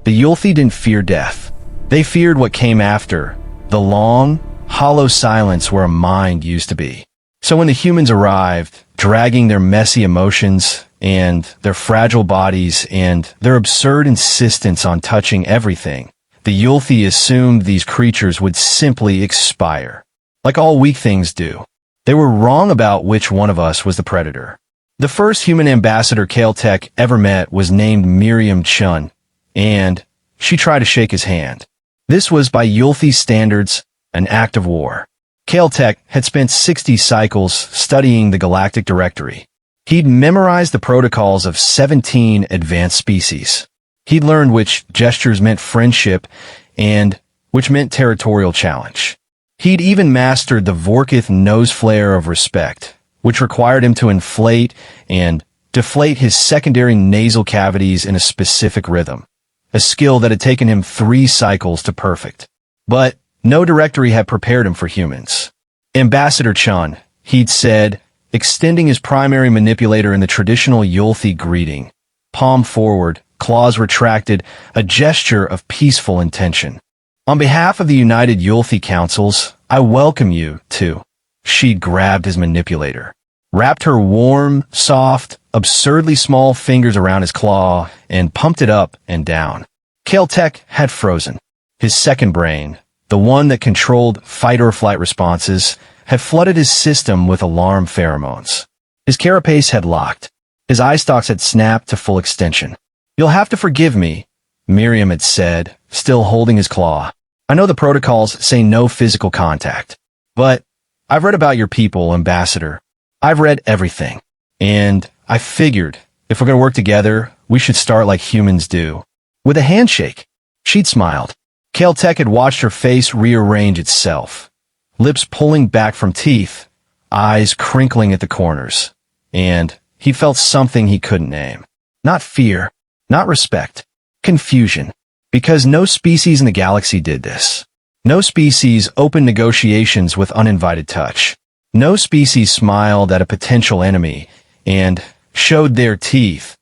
The Yulthi didn't fear death. They feared what came after, the long, hollow silence where a mind used to be. So when the humans arrived, dragging their messy emotions and their fragile bodies and their absurd insistence on touching everything, the Yulthi assumed these creatures would simply expire. Like all weak things do. They were wrong about which one of us was the predator. The first human ambassador Caltech ever met was named Miriam Chun, and she tried to shake his hand. This was, by Yulthi standards, an act of war. Caltech had spent 60 cycles studying the Galactic Directory. He'd memorized the protocols of 17 advanced species. He'd learned which gestures meant friendship and which meant territorial challenge. He'd even mastered the Vorkith nose flare of respect, which required him to inflate and deflate his secondary nasal cavities in a specific rhythm, a skill that had taken him 3 cycles to perfect. But no directory had prepared him for humans. Ambassador Chun, he'd said, extending his primary manipulator in the traditional Yulthi greeting, palm forward, claws retracted, a gesture of peaceful intention. On behalf of the United Yulthi Councils, I welcome you to. She'd grabbed his manipulator, wrapped her warm, soft, absurdly small fingers around his claw, and pumped it up and down. Caltech had frozen. His second brain, the one that controlled fight-or-flight responses, had flooded his system with alarm pheromones. His carapace had locked. His eye stalks had snapped to full extension. "You'll have to forgive me," Miriam had said, still holding his claw. "I know the protocols say no physical contact, but I've read about your people, Ambassador. I've read everything. And I figured, if we're going to work together, we should start like humans do. With a handshake." She'd smiled. Caltech had watched her face rearrange itself, lips pulling back from teeth, eyes crinkling at the corners. And he felt something he couldn't name. Not fear, not respect, confusion. Because no species in the galaxy did this. No species opened negotiations with uninvited touch. No species smiled at a potential enemy and showed their teeth,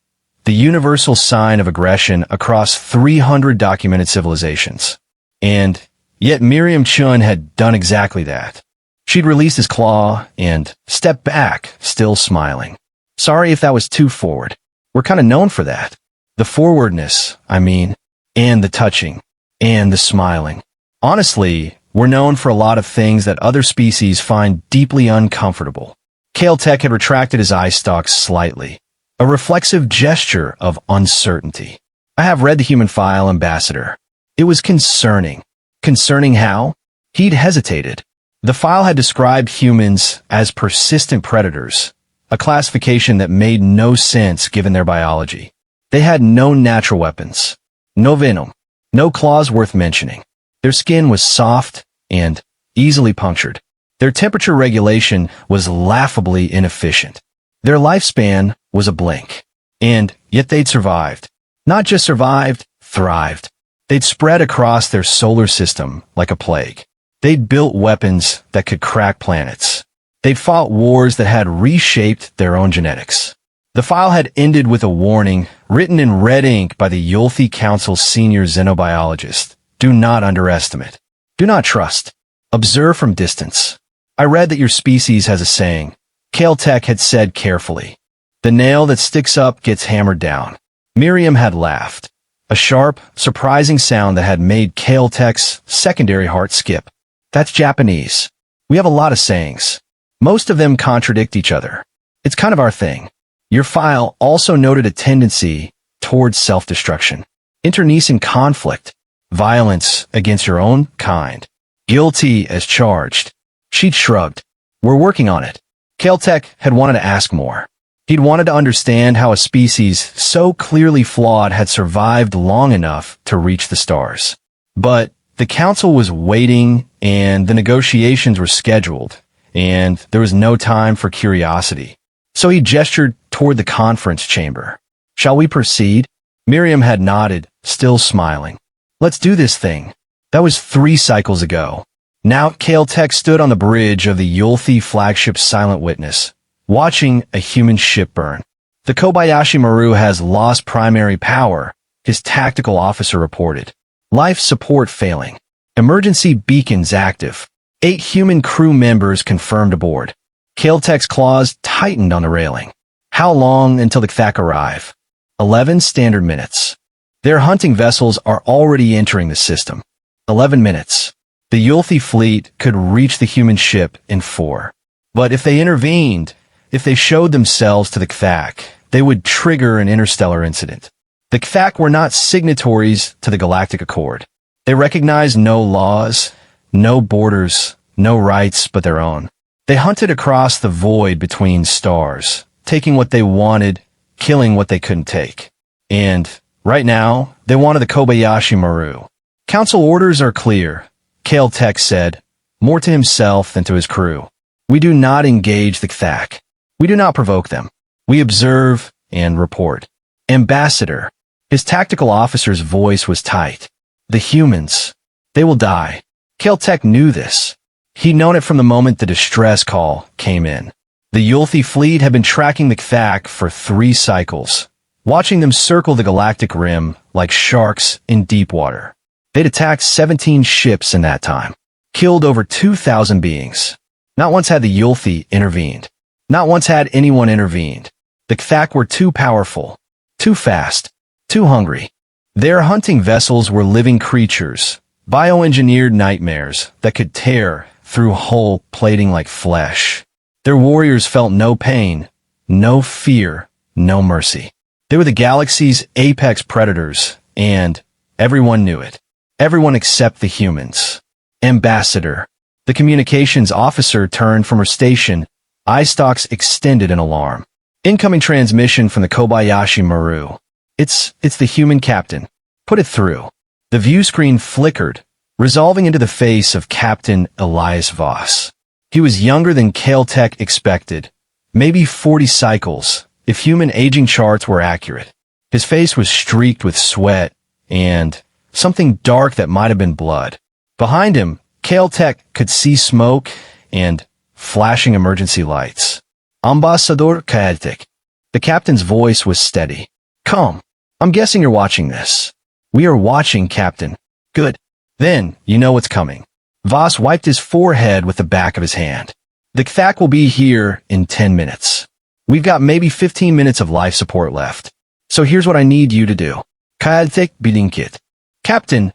the universal sign of aggression across 300 documented civilizations. And yet Miriam Chun had done exactly that. She'd released his claw and stepped back, still smiling. "Sorry if that was too forward. We're kind of known for that. The forwardness, I mean. And the touching, and the smiling. Honestly, we're known for a lot of things that other species find deeply uncomfortable." Caltech had retracted his eye stalks slightly, a reflexive gesture of uncertainty. "I have read the human file, Ambassador. It was concerning." Concerning how? He'd hesitated. The file had described humans as persistent predators, a classification that made no sense given their biology. They had no natural weapons. No venom, no claws worth mentioning. Their skin was soft and easily punctured. Their temperature regulation was laughably inefficient. Their lifespan was a blink. And yet they'd survived. Not just survived, thrived. They'd spread across their solar system like a plague. They'd built weapons that could crack planets. They'd fought wars that had reshaped their own genetics. The file had ended with a warning, written in red ink by the Yulthi Council's senior xenobiologist. "Do not underestimate. Do not trust. Observe from distance. I read that your species has a saying," Caltech had said carefully. "The nail that sticks up gets hammered down." Miriam had laughed, a sharp, surprising sound that had made Caltech's secondary heart skip. "That's Japanese. We have a lot of sayings. Most of them contradict each other. It's kind of our thing." Your file also noted a tendency towards self-destruction, internecine conflict, violence against your own kind, guilty as charged. She'd shrugged. "We're working on it." Caltech had wanted to ask more. He'd wanted to understand how a species so clearly flawed had survived long enough to reach the stars. But the council was waiting, and the negotiations were scheduled, and there was no time for curiosity. So he gestured toward the conference chamber. "Shall we proceed?" Miriam had nodded, still smiling. "Let's do this thing." That was 3 cycles ago. Now Caltech stood on the bridge of the Yulthi flagship Silent Witness, watching a human ship burn. The Kobayashi Maru has lost primary power, his tactical officer reported. Life support failing. Emergency beacons active. 8 human crew members confirmed aboard. Caltech's claws tightened on the railing. How long until the Kthak arrive? 11 standard minutes. Their hunting vessels are already entering the system. 11 minutes. The Yulthi fleet could reach the human ship in 4. But if they intervened, if they showed themselves to the Kthak, they would trigger an interstellar incident. The Kthak were not signatories to the Galactic Accord. They recognized no laws, no borders, no rights but their own. They hunted across the void between stars, taking what they wanted, killing what they couldn't take. And right now, they wanted the Kobayashi Maru. Council orders are clear, Caltech said, more to himself than to his crew. We do not engage the Kthak. We do not provoke them. We observe and report. Ambassador. His tactical officer's voice was tight. The humans. They will die. Caltech knew this. He'd known it from the moment the distress call came in. The Yulthi fleet had been tracking the Kthak for 3 cycles, watching them circle the galactic rim like sharks in deep water. They'd attacked 17 ships in that time, killed over 2,000 beings. Not once had the Yulthi intervened. Not once had anyone intervened. The Kthak were too powerful, too fast, too hungry. Their hunting vessels were living creatures, bioengineered nightmares that could tear through hull plating like flesh. Their warriors felt no pain, no fear, no mercy. They were the galaxy's apex predators, and everyone knew it. Everyone except the humans. Ambassador. The communications officer turned from her station, eye stalks extended in alarm. Incoming transmission from the Kobayashi Maru. It's the human captain. Put it through. The view screen flickered, resolving into the face of Captain Elias Voss. He was younger than Caltech expected, maybe 40 cycles, if human aging charts were accurate. His face was streaked with sweat and something dark that might have been blood. Behind him, Caltech could see smoke and flashing emergency lights. Ambassador Caltech. The captain's voice was steady. Come. I'm guessing you're watching this. We are watching, Captain. Good. Then, you know what's coming. Voss wiped his forehead with the back of his hand. The Kthak will be here in 10 minutes. We've got maybe 15 minutes of life support left. So here's what I need you to do. Caltech Bilinkit. Captain,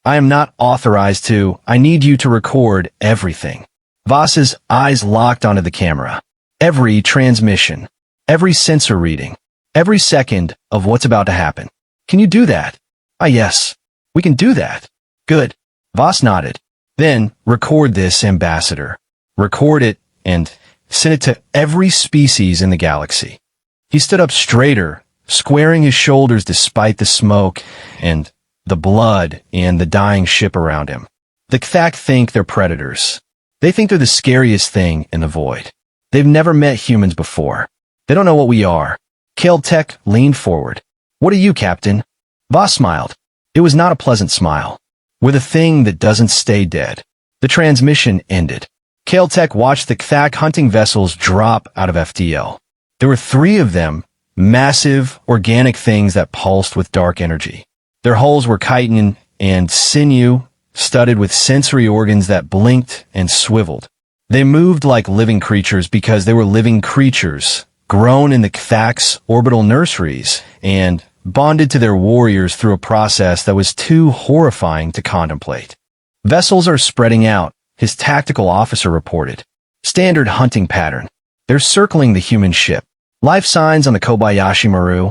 I am not authorized to. I need you to record everything. Voss's eyes locked onto the camera. Every transmission. Every sensor reading. Every second of what's about to happen. Can you do that? Ah, yes. We can do that. Good. Voss nodded. Then, record this, Ambassador. Record it and send it to every species in the galaxy. He stood up straighter, squaring his shoulders despite the smoke and the blood and the dying ship around him. The Kthak think they're predators. They think they're the scariest thing in the void. They've never met humans before. They don't know what we are. Caltech leaned forward. What are you, Captain? Voss smiled. It was not a pleasant smile. We're the thing that doesn't stay dead. The transmission ended. Caltech watched the Kthak hunting vessels drop out of FTL. There were 3 of them, massive, organic things that pulsed with dark energy. Their hulls were chitin and sinew, studded with sensory organs that blinked and swiveled. They moved like living creatures because they were living creatures, grown in the Kthak's orbital nurseries, and bonded to their warriors through a process that was too horrifying to contemplate. Vessels are spreading out, his tactical officer reported. Standard hunting pattern. They're circling the human ship. Life signs on the Kobayashi Maru.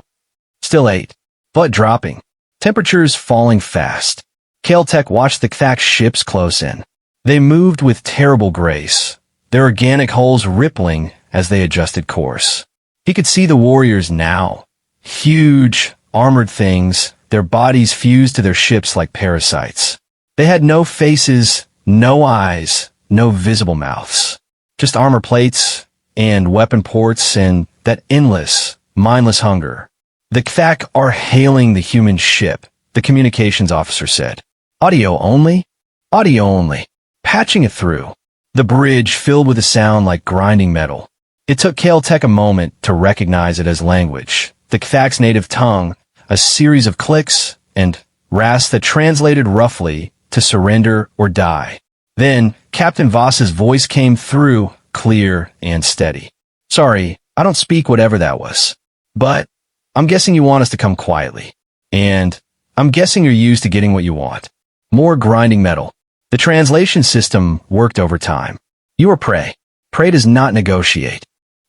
Still 8, but dropping. Temperatures falling fast. Caltech watched the Kthak ships close in. They moved with terrible grace, their organic hulls rippling as they adjusted course. He could see the warriors now. Huge, armored things, their bodies fused to their ships like parasites. They had no faces, no eyes, no visible mouths. Just armor plates and weapon ports and that endless, mindless hunger. The Kthak are hailing the human ship, the communications officer said. Audio only? Audio only. Patching it through. The bridge filled with a sound like grinding metal. It took Caltech a moment to recognize it as language. The Kthak's native tongue, a series of clicks, and Ras that translated roughly to surrender or die. Then, Captain Voss's voice came through, clear and steady. Sorry, I don't speak whatever that was. But, I'm guessing you want us to come quietly. And, I'm guessing you're used to getting what you want. More grinding metal. The translation system worked over time. You are prey. Prey does not negotiate.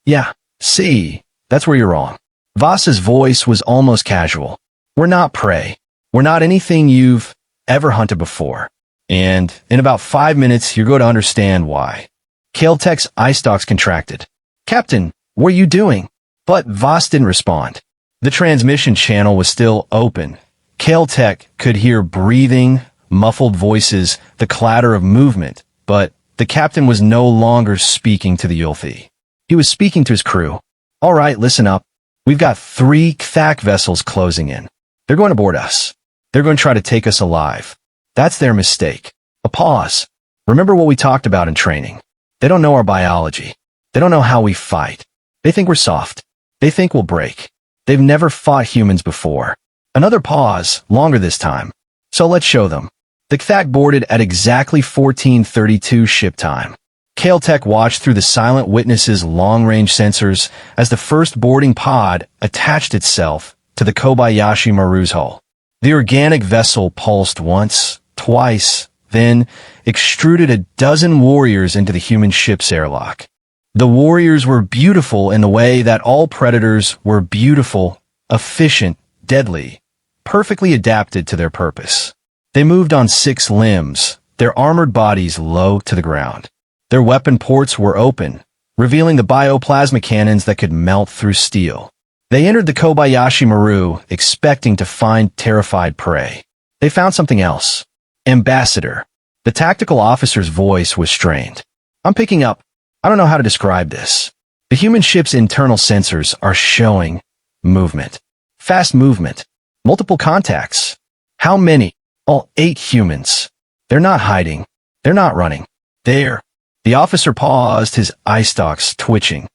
Yeah, see, that's where you're wrong. Voss's voice was almost casual. We're not prey. We're not anything you've ever hunted before. And in about 5 minutes, you're going to understand why. Kael'tek's eye stalks contracted. Captain, what are you doing? But Voss didn't respond. The transmission channel was still open. Kael'tek could hear breathing, muffled voices, the clatter of movement, but the captain was no longer speaking to the Yulthi. He was speaking to his crew. All right, listen up. We've got 3 Kthak vessels closing in. They're going to board us. They're going to try to take us alive. That's their mistake. A pause. Remember what we talked about in training. They don't know our biology. They don't know how we fight. They think we're soft. They think we'll break. They've never fought humans before. Another pause, longer this time. So let's show them. The Kthak boarded at exactly 14:32 ship time. Kael'tek watched through the silent witness's long-range sensors as the first boarding pod attached itself to the Kobayashi Maru's hull. The organic vessel pulsed once, twice, then extruded a dozen warriors into the human ship's airlock. The warriors were beautiful in the way that all predators were beautiful, efficient, deadly, perfectly adapted to their purpose. They moved on 6 limbs, their armored bodies low to the ground. Their weapon ports were open, revealing the bioplasma cannons that could melt through steel. They entered the Kobayashi Maru, expecting to find terrified prey. They found something else. Ambassador. The tactical officer's voice was strained. I'm picking up. I don't know how to describe this. The human ship's internal sensors are showing movement. Fast movement. Multiple contacts. How many? All 8 humans. They're not hiding. They're not running. They're... The officer paused, his eye stalks twitching.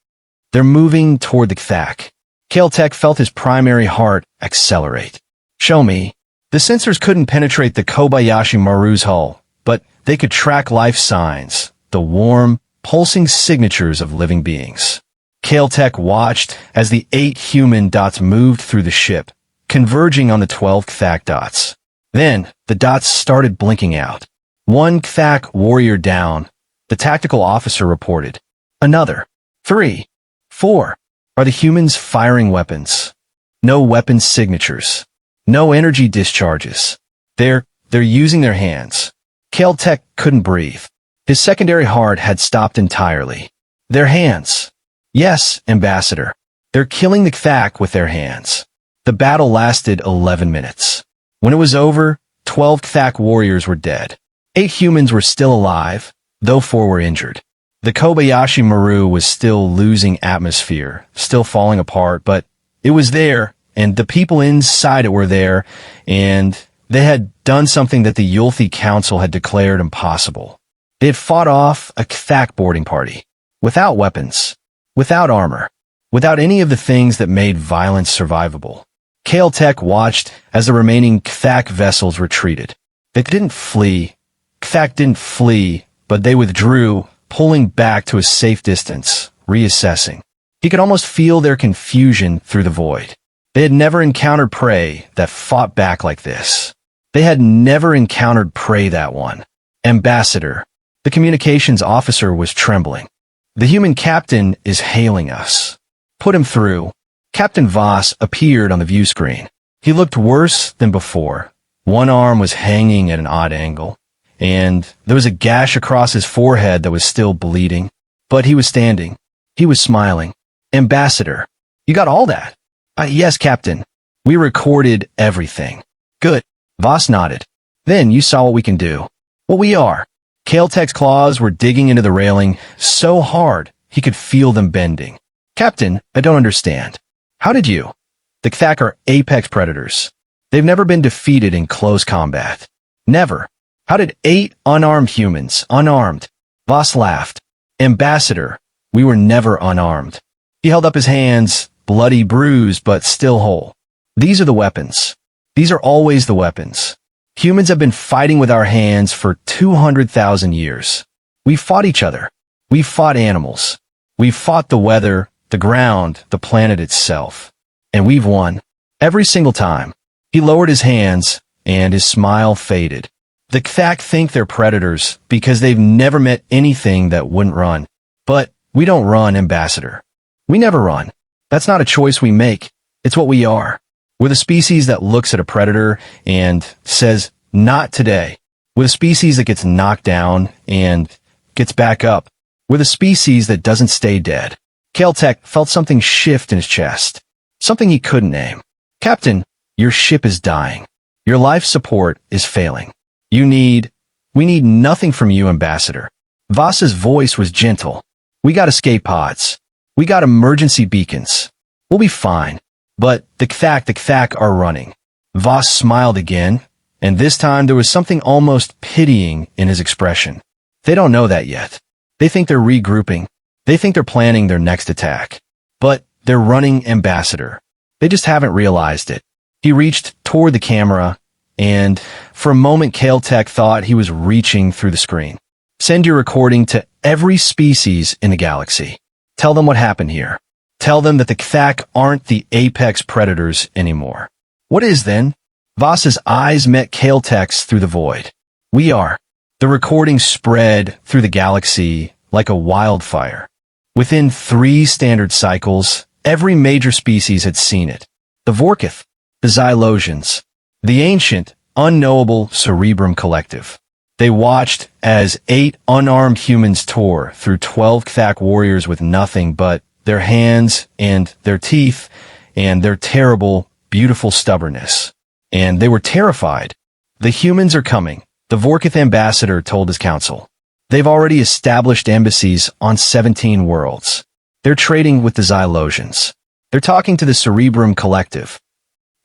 They're moving toward the Kthak. Kael'tek felt his primary heart accelerate. Show me. The sensors couldn't penetrate the Kobayashi Maru's hull, but they could track life signs, the warm, pulsing signatures of living beings. Kael'tek watched as the 8 human dots moved through the ship, converging on the 12 Kthak dots. Then, the dots started blinking out. 1 Kthak warrior down, the tactical officer reported. Another. 3. 4. Are the humans firing weapons? No weapon signatures. No energy discharges. They're using their hands. Kael'tek couldn't breathe. His secondary heart had stopped entirely. Their hands. Yes, Ambassador. They're killing the Kthak with their hands. The battle lasted 11 minutes. When it was over, 12 Kthak warriors were dead. 8 humans were still alive, though 4 were injured. The Kobayashi Maru was still losing atmosphere, still falling apart, but it was there, and the people inside it were there, and they had done something that the Yulthi Council had declared impossible. They had fought off a Kthak boarding party, without weapons, without armor, without any of the things that made violence survivable. Kael'tek watched as the remaining Kthak vessels retreated. They didn't flee. Kthak didn't flee, but they withdrew, pulling back to a safe distance, reassessing. He could almost feel their confusion through the void. They had never encountered prey that fought back like this. They had never encountered prey that one. Ambassador. The communications officer was trembling. The human captain is hailing us. Put him through. Captain Voss appeared on the view screen. He looked worse than before. One arm was hanging at an odd angle, and there was a gash across his forehead that was still bleeding. But he was standing. He was smiling. Ambassador, you got all that? Yes, Captain. We recorded everything. Good. Voss nodded. Then you saw what we can do. What we are. Kael'tek's claws were digging into the railing so hard he could feel them bending. Captain, I don't understand. How did you? The Kthak are apex predators. They've never been defeated in close combat. Never. How did 8 unarmed humans, unarmed? Voss laughed. Ambassador, we were never unarmed. He held up his hands, bloody, bruised, but still whole. These are the weapons. These are always the weapons. Humans have been fighting with our hands for 200,000 years. We've fought each other. We've fought animals. We've fought the weather, the ground, the planet itself. And we've won. Every single time. He lowered his hands, and his smile faded. The Kthak think they're predators because they've never met anything that wouldn't run. But we don't run, Ambassador. We never run. That's not a choice we make. It's what we are. We're the species that looks at a predator and says, not today. We're the species that gets knocked down and gets back up. We're the species that doesn't stay dead. Caltech felt something shift in his chest. Something he couldn't name. Captain, your ship is dying. Your life support is failing. We need nothing from you, Ambassador. Voss's voice was gentle. We got escape pods. We got emergency beacons. We'll be fine. But the Kthak are running. Voss smiled again, and this time there was something almost pitying in his expression. They don't know that yet. They think they're regrouping. They think they're planning their next attack. But they're running, Ambassador. They just haven't realized it. He reached toward the camera, and for a moment Caltech thought he was reaching through the screen. Send your recording to every species in the galaxy. Tell them what happened here. Tell them that the Kthak aren't the apex predators anymore. What is then? Voss's eyes met Caltech's through the void. We are. The recording spread through the galaxy like a wildfire. Within 3 standard cycles, every major species had seen it. The Vorkith, the Xylosians, the ancient, unknowable Cerebrum Collective. They watched as 8 unarmed humans tore through 12 Kthak warriors with nothing but their hands and their teeth and their terrible, beautiful stubbornness. And they were terrified. The humans are coming, the Vorkith ambassador told his council. They've already established embassies on 17 worlds. They're trading with the Xylosians. They're talking to the Cerebrum Collective.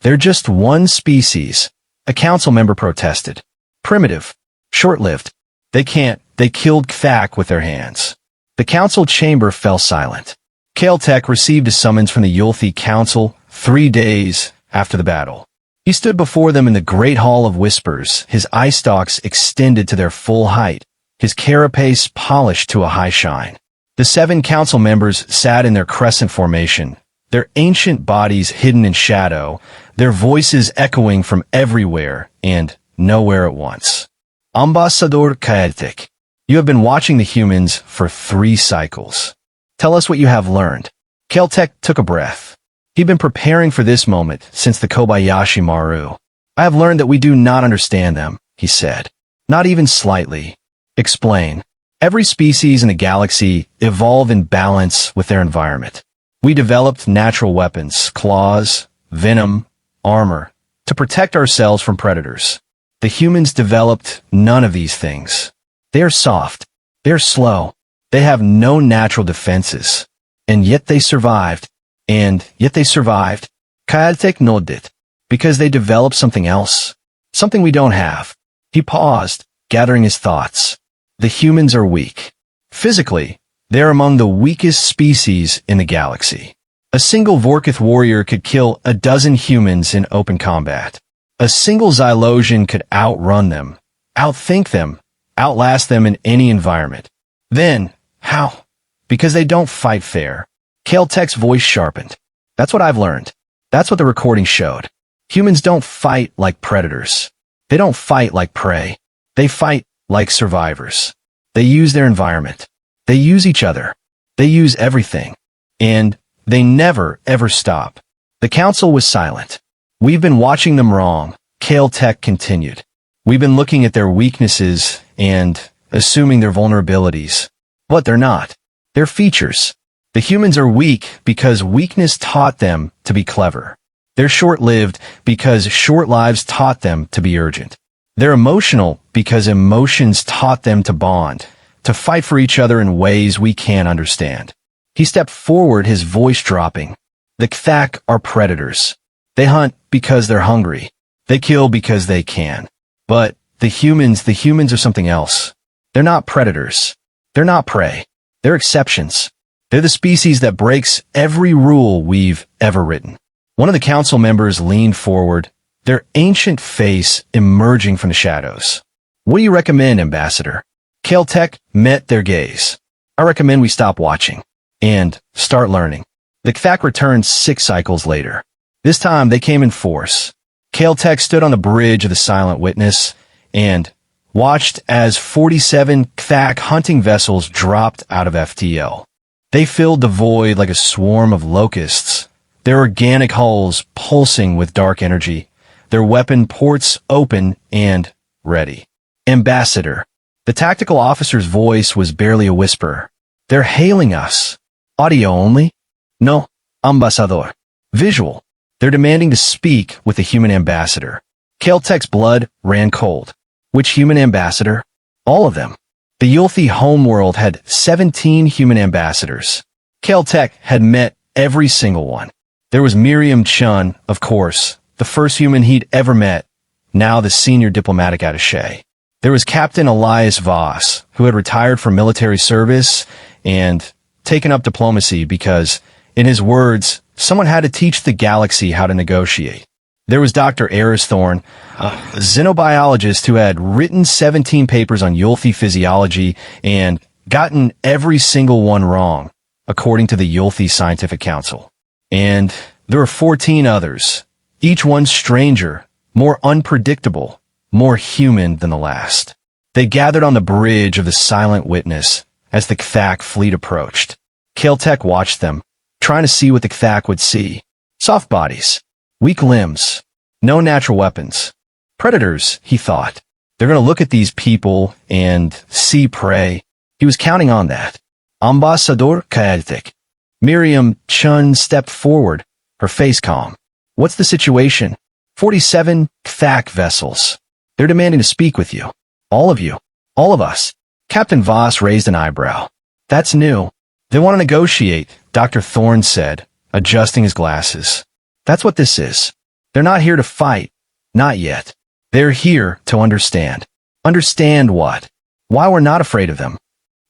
They're just one species, a council member protested. Primitive. Short-lived. They killed Kthak with their hands. The council chamber fell silent. Caltech received a summons from the Yulthi Council 3 days after the battle. He stood before them in the Great Hall of Whispers, his eye stalks extended to their full height, his carapace polished to a high shine. The 7 council members sat in their crescent formation, their ancient bodies hidden in shadow, their voices echoing from everywhere and nowhere at once. Ambassador Caltech, you have been watching the humans for 3 cycles. Tell us what you have learned. Caltech took a breath. He'd been preparing for this moment since the Kobayashi Maru. I have learned that we do not understand them, he said. Not even slightly. Explain. Every species in the galaxy evolved in balance with their environment. We developed natural weapons, claws, venom, armor, to protect ourselves from predators. The humans developed none of these things. They are soft. They are slow. They have no natural defenses. And yet they survived. Caltech nodded. Because they developed something else. Something we don't have. He paused, gathering his thoughts. The humans are weak. Physically, they're among the weakest species in the galaxy. A single Vorkith warrior could kill a dozen humans in open combat. A single Xylosian could outrun them, outthink them, outlast them in any environment. Then, how? Because they don't fight fair. Caltech's voice sharpened. That's what I've learned. That's what the recording showed. Humans don't fight like predators. They don't fight like prey. They fight like survivors. They use their environment. They use each other. They use everything. And they never, ever stop. The council was silent. We've been watching them wrong, Caltech continued. We've been looking at their weaknesses and assuming their vulnerabilities. But they're not. They're features. The humans are weak because weakness taught them to be clever. They're short-lived because short lives taught them to be urgent. They're emotional because emotions taught them to bond, to fight for each other in ways we can't understand. He stepped forward, his voice dropping. The Kthak are predators. They hunt because they're hungry. They kill because they can. But the humans are something else. They're not predators. They're not prey. They're exceptions. They're the species that breaks every rule we've ever written. One of the council members leaned forward, their ancient face emerging from the shadows. What do you recommend, Ambassador? Caltech met their gaze. I recommend we stop watching and start learning. The Kthak returned 6 cycles later. This time they came in force. Caltech stood on the bridge of the Silent Witness and watched as 47 Kthak hunting vessels dropped out of FTL. They filled the void like a swarm of locusts, their organic hulls pulsing with dark energy, their weapon ports open and ready. Ambassador. The tactical officer's voice was barely a whisper. They're hailing us. Audio only? No, Ambassador. Visual. They're demanding to speak with the human ambassador. Caltech's blood ran cold. Which human ambassador? All of them. The Yulthi homeworld had 17 human ambassadors. Caltech had met every single one. There was Miriam Chun, of course, the first human he'd ever met, now the senior diplomatic attaché. There was Captain Elias Voss, who had retired from military service and taken up diplomacy because, in his words, someone had to teach the galaxy how to negotiate. There was Dr. Aristhorn, a xenobiologist who had written 17 papers on Yulthi physiology and gotten every single one wrong, according to the Yulthi Scientific Council. And there were 14 others, each one stranger, more unpredictable, more human than the last. They gathered on the bridge of the Silent Witness as the Kthak fleet approached. Caltech watched them, trying to see what the Kthak would see. Soft bodies. Weak limbs. No natural weapons. Predators, he thought. They're going to look at these people and see prey. He was counting on that. Ambassador Caltech. Miriam Chun stepped forward, her face calm. What's the situation? 47 Kthak vessels. They're demanding to speak with you. All of you. All of us. Captain Voss raised an eyebrow. That's new. They want to negotiate, Dr. Thorne said, adjusting his glasses. That's what this is. They're not here to fight. Not yet. They're here to understand. Understand what? Why we're not afraid of them.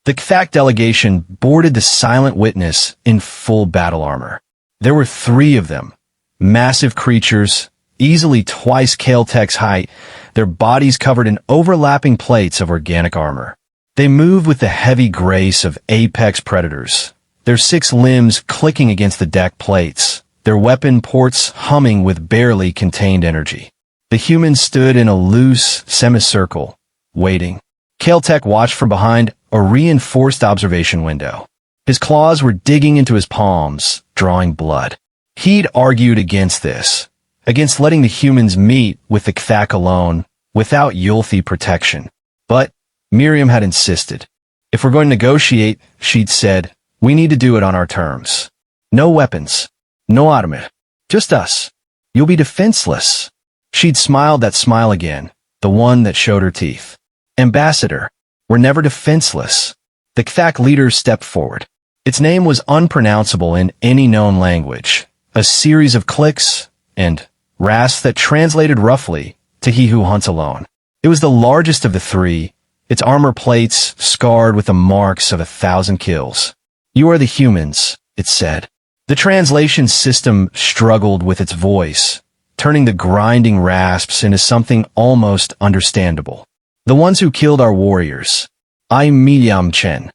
The Kthak delegation boarded the Silent Witness in full battle armor. There were 3 of them. Massive creatures, easily twice Caltech's height, their bodies covered in overlapping plates of organic armor. They moved with the heavy grace of apex predators, their 6 limbs clicking against the deck plates, their weapon ports humming with barely contained energy. The humans stood in a loose semicircle, waiting. Caltech watched from behind a reinforced observation window. His claws were digging into his palms, drawing blood. He'd argued against this, against letting the humans meet with the Kthak alone, without Yulthi protection. But Miriam had insisted. If we're going to negotiate, she'd said, we need to do it on our terms. No weapons. No automat. Just us. You'll be defenseless. She'd smiled that smile again, the one that showed her teeth. Ambassador, we're never defenseless. The Kthak leader stepped forward. Its name was unpronounceable in any known language, a series of clicks and rasps that translated roughly to he who hunts alone. It was the largest of the 3, its armor plates scarred with the marks of 1,000 kills. You are the humans, it said. The translation system struggled with its voice, turning the grinding rasps into something almost understandable. The ones who killed our warriors. I'm Miriam Chen.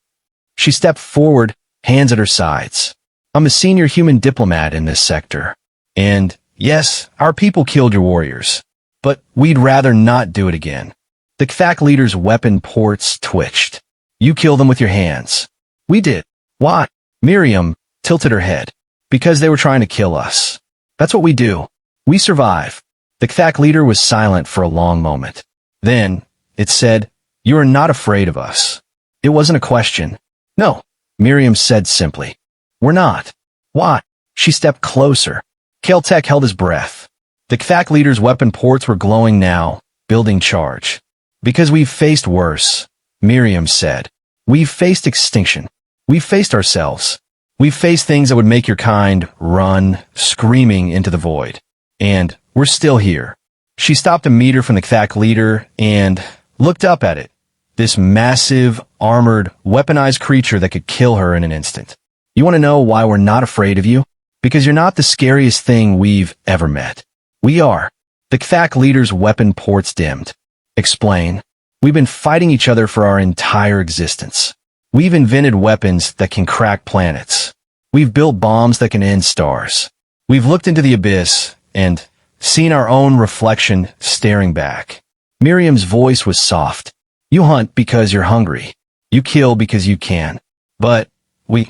She stepped forward, hands at her sides. I'm a senior human diplomat in this sector. And, yes, our people killed your warriors. But we'd rather not do it again. The Kthak leader's weapon ports twitched. You kill them with your hands. We did. Why? Miriam tilted her head. Because they were trying to kill us. That's what we do. We survive. The Kthak leader was silent for a long moment. Then, it said, you are not afraid of us. It wasn't a question. No, Miriam said simply. We're not. Why? She stepped closer. Caltech held his breath. The Kthak leader's weapon ports were glowing now, building charge. Because we've faced worse, Miriam said. We've faced extinction. We've faced ourselves. We've faced things that would make your kind run, screaming into the void. And we're still here. She stopped a meter from the Kthak leader and looked up at it. This massive, armored, weaponized creature that could kill her in an instant. You want to know why we're not afraid of you? Because you're not the scariest thing we've ever met. We are. The Kthak leader's weapon ports dimmed. Explain. We've been fighting each other for our entire existence. We've invented weapons that can crack planets. We've built bombs that can end stars. We've looked into the abyss and seen our own reflection staring back. Miriam's voice was soft. You hunt because you're hungry. You kill because you can. But we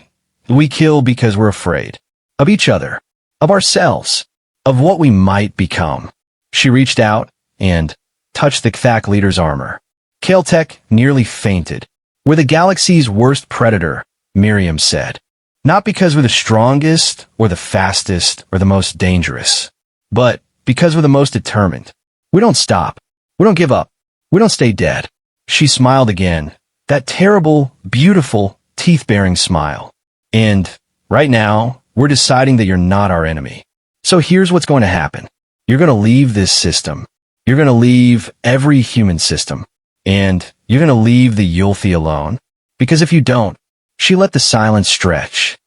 kill because we're afraid. Of each other. Of ourselves. Of what we might become. She reached out and touched the Kthak leader's armor. Caltech nearly fainted. We're the galaxy's worst predator, Miriam said. Not because we're the strongest, or the fastest, or the most dangerous, but because we're the most determined. We don't stop. We don't give up. We don't stay dead. She smiled again, that terrible, beautiful, teeth-baring smile. And right now, we're deciding that you're not our enemy. So here's what's going to happen. You're going to leave this system. You're going to leave every human system. And you're going to leave the Yulthi alone. Because if you don't, she let the silence stretch.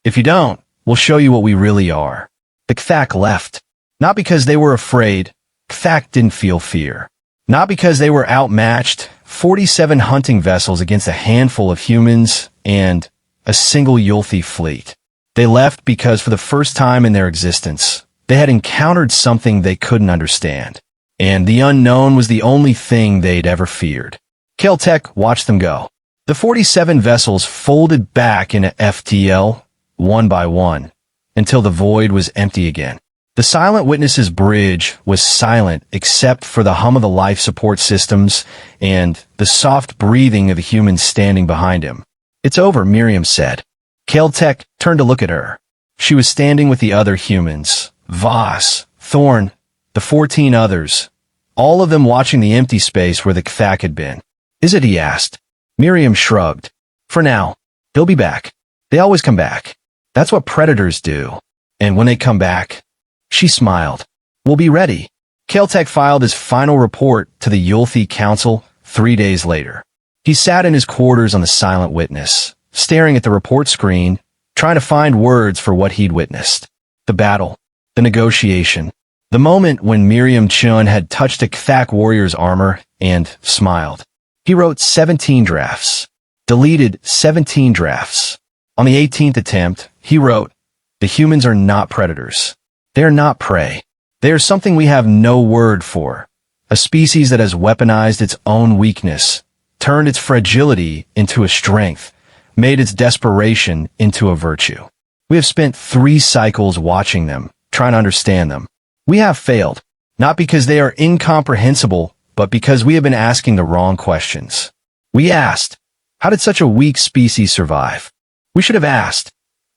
If you don't, we'll show you what we really are. The Kthak left. Not because they were afraid. Kthak didn't feel fear. Not because they were outmatched. 47 hunting vessels against a handful of humans and a single Yulthi fleet. They left because for the first time in their existence, they had encountered something they couldn't understand. And the unknown was the only thing they'd ever feared. Caltech watched them go. The 47 vessels folded back into FTL, one by one, until the void was empty again. The Silent Witness's bridge was silent except for the hum of the life support systems and the soft breathing of the humans standing behind him. It's over, Miriam said. Caltech turned to look at her. She was standing with the other humans, Voss, Thorn, the 14 others, all of them watching the empty space where the Kthak had been. Is it? He asked. Miriam shrugged. For now. They'll be back. They always come back. That's what predators do. And when they come back, she smiled. We'll be ready. Caltech filed his final report to the Yulthi Council 3 days later. He sat in his quarters on the Silent Witness, staring at the report screen, trying to find words for what he'd witnessed. The battle. The negotiation. The moment when Miriam Chun had touched a Kthak warrior's armor and smiled. He wrote 17 drafts. Deleted 17 drafts. On the 18th attempt, he wrote, "The humans are not predators. They are not prey. They are something we have no word for. A species that has weaponized its own weakness, turned its fragility into a strength, made its desperation into a virtue. We have spent 3 cycles watching them, trying to understand them. We have failed, not because they are incomprehensible, but because we have been asking the wrong questions. We asked, how did such a weak species survive? We should have asked,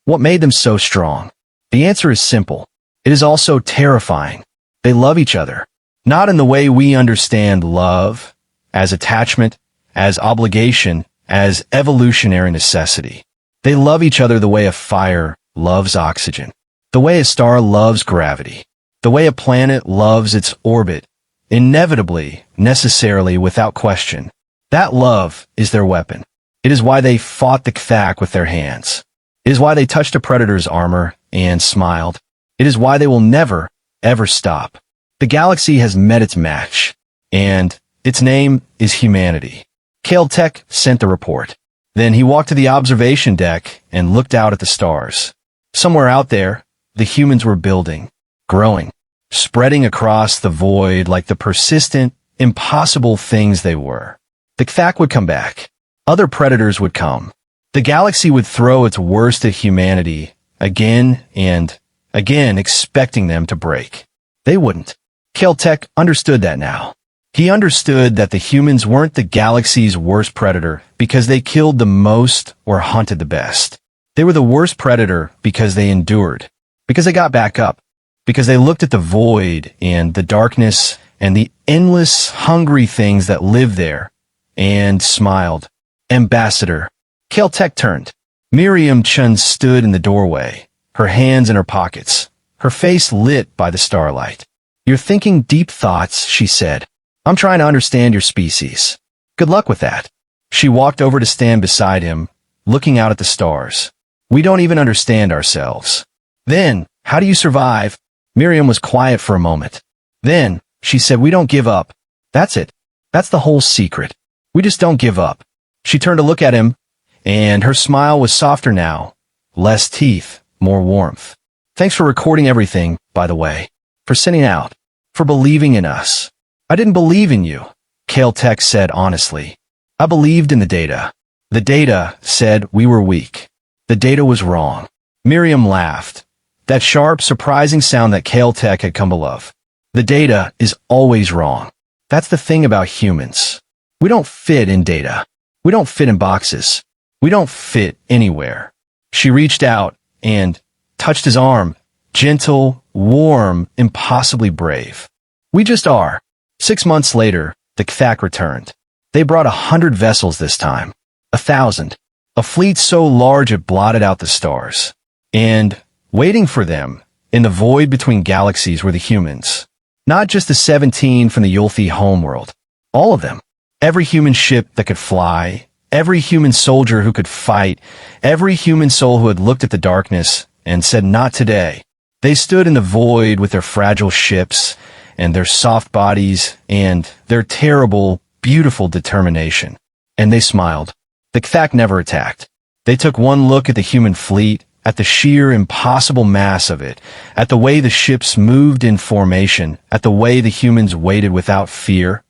what made them so strong? The answer is simple. It is also terrifying. They love each other, not in the way we understand love, as attachment, as obligation, as evolutionary necessity. They love each other the way a fire loves oxygen, the way a star loves gravity, the way a planet loves its orbit, inevitably, necessarily, without question. That love is their weapon. It is why they fought the Kthak with their hands. It is why they touched a predator's armor and smiled. It is why they will never, ever stop. The galaxy has met its match, and its name is humanity. Caltech sent the report. Then he walked to the observation deck and looked out at the stars. Somewhere out there, the humans were building, growing, spreading across the void like the persistent, impossible things they were. The Kthak would come back. Other predators would come. The galaxy would throw its worst at humanity, again and again, expecting them to break. They wouldn't. Caltech understood that now. He understood that the humans weren't the galaxy's worst predator because they killed the most or hunted the best. They were the worst predator because they endured, because they got back up, because they looked at the void and the darkness and the endless, hungry things that lived there and smiled. Ambassador. Caltech turned. Miriam Chun stood in the doorway, her hands in her pockets, her face lit by the starlight. You're thinking deep thoughts, she said. I'm trying to understand your species. Good luck with that. She walked over to stand beside him, looking out at the stars. We don't even understand ourselves. Then, how do you survive? Miriam was quiet for a moment. Then, she said, "We don't give up. That's it. That's the whole secret. We just don't give up." She turned to look at him, and her smile was softer now. Less teeth, more warmth. "Thanks for recording everything, by the way. For sending out. For believing in us." "I didn't believe in you," Caltech said honestly. "I believed in the data. The data said we were weak. The data was wrong." Miriam laughed. That sharp, surprising sound that Caltech had come to love. The data is always wrong. That's the thing about humans. We don't fit in data. We don't fit in boxes. We don't fit anywhere. She reached out and touched his arm. Gentle, warm, impossibly brave. "We just are." 6 months later, the Kthak returned. They brought 100 vessels this time. 1,000. A fleet so large it blotted out the stars. And waiting for them, in the void between galaxies, were the humans. Not just the 17 from the Yulthi homeworld. All of them. Every human ship that could fly, every human soldier who could fight, every human soul who had looked at the darkness and said, "Not today." They stood in the void with their fragile ships and their soft bodies and their terrible, beautiful determination. And they smiled. The Kthak never attacked. They took one look at the human fleet, at the sheer impossible mass of it, at the way the ships moved in formation, at the way the humans waited without fear,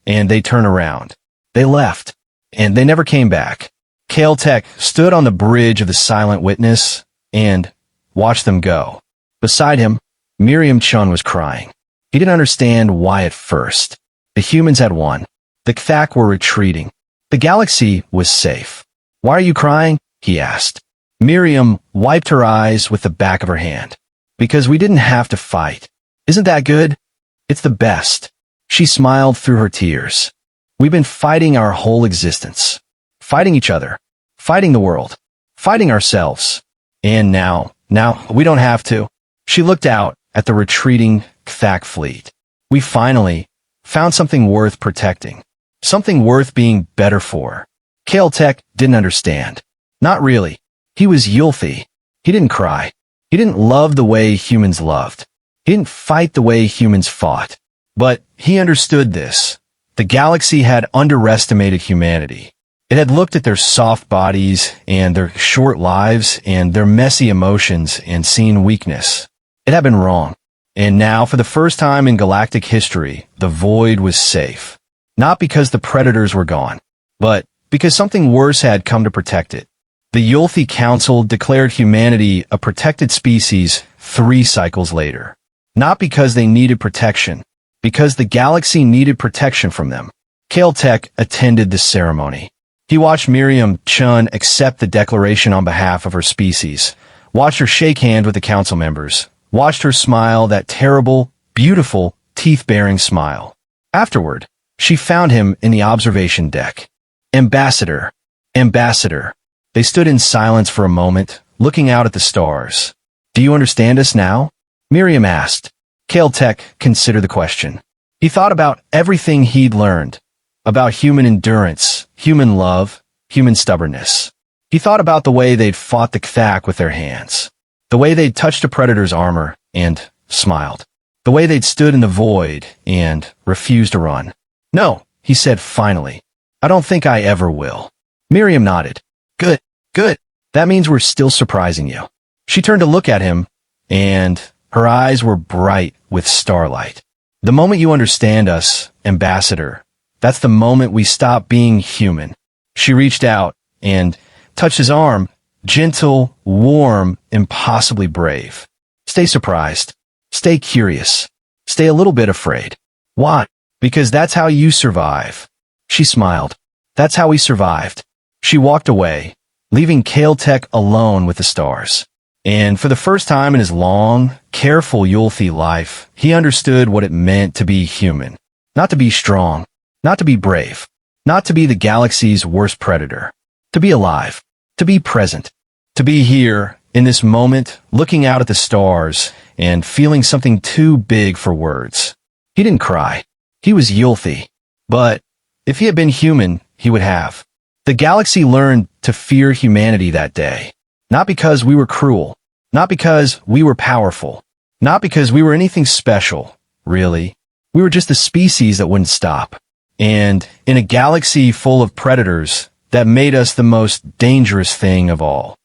and they turned around. They left, and they never came back. Caltech stood on the bridge of the Silent Witness and watched them go. Beside him, Miriam Chun was crying. He didn't understand why at first. The humans had won. The Kthak were retreating. The galaxy was safe. "Why are you crying?" he asked. Miriam wiped her eyes with the back of her hand. "Because we didn't have to fight. Isn't that good? It's the best." She smiled through her tears. "We've been fighting our whole existence. Fighting each other. Fighting the world. Fighting ourselves. And now we don't have to." She looked out at the retreating Kthak fleet. "We finally found something worth protecting. Something worth being better for." Caltech didn't understand. Not really. He was Yulthi. He didn't cry. He didn't love the way humans loved. He didn't fight the way humans fought. But he understood this. The galaxy had underestimated humanity. It had looked at their soft bodies and their short lives and their messy emotions and seen weakness. It had been wrong. And now, for the first time in galactic history, the void was safe. Not because the predators were gone, but because something worse had come to protect it. The Yulthi Council declared humanity a protected species 3 cycles later. Not because they needed protection, because the galaxy needed protection from them. Caltech attended the ceremony. He watched Miriam Chun accept the declaration on behalf of her species, watched her shake hands with the council members, watched her smile, that terrible, beautiful, teeth-baring smile. Afterward, she found him in the observation deck. "Ambassador, Ambassador." They stood in silence for a moment, looking out at the stars. "Do you understand us now?" Miriam asked. Caltech considered the question. He thought about everything he'd learned. About human endurance, human love, human stubbornness. He thought about the way they'd fought the Kthak with their hands. The way they'd touched a predator's armor and smiled. The way they'd stood in the void and refused to run. "No," he said finally. "I don't think I ever will." Miriam nodded. Good, good. That means we're still surprising you." She turned to look at him, and her eyes were bright with starlight. "The moment you understand us, Ambassador, that's the moment we stop being human." She reached out and touched his arm, gentle, warm, impossibly brave. "Stay surprised. Stay curious. Stay a little bit afraid." "Why?" "Because that's how you survive." She smiled. "That's how we survived." She walked away, leaving Caltech alone with the stars. And for the first time in his long, careful Yulthi life, he understood what it meant to be human. Not to be strong, not to be brave, not to be the galaxy's worst predator. To be alive, to be present, to be here, in this moment, looking out at the stars and feeling something too big for words. He didn't cry. He was Yulthi. But if he had been human, he would have. The galaxy learned to fear humanity that day. Not because we were cruel. Not because we were powerful. Not because we were anything special, really. We were just a species that wouldn't stop. And in a galaxy full of predators, that made us the most dangerous thing of all.